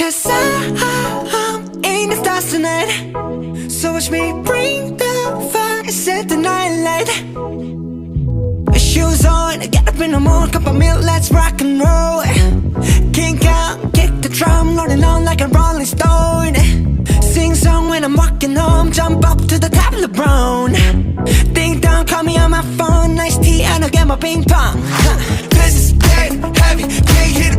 'Cause I'm in the stars tonight. So watch me bring the fire, set the night light. Shoes on, get up in the morning, cup of milk, let's rock and roll. Kink out, kick the drum, rolling on like a rolling stone. Sing song when I'm walking home, jump up to the top of the brown. Ding dong, call me on my phone, nice tea and I'll get my ping pong. This is dead heavy, can't hit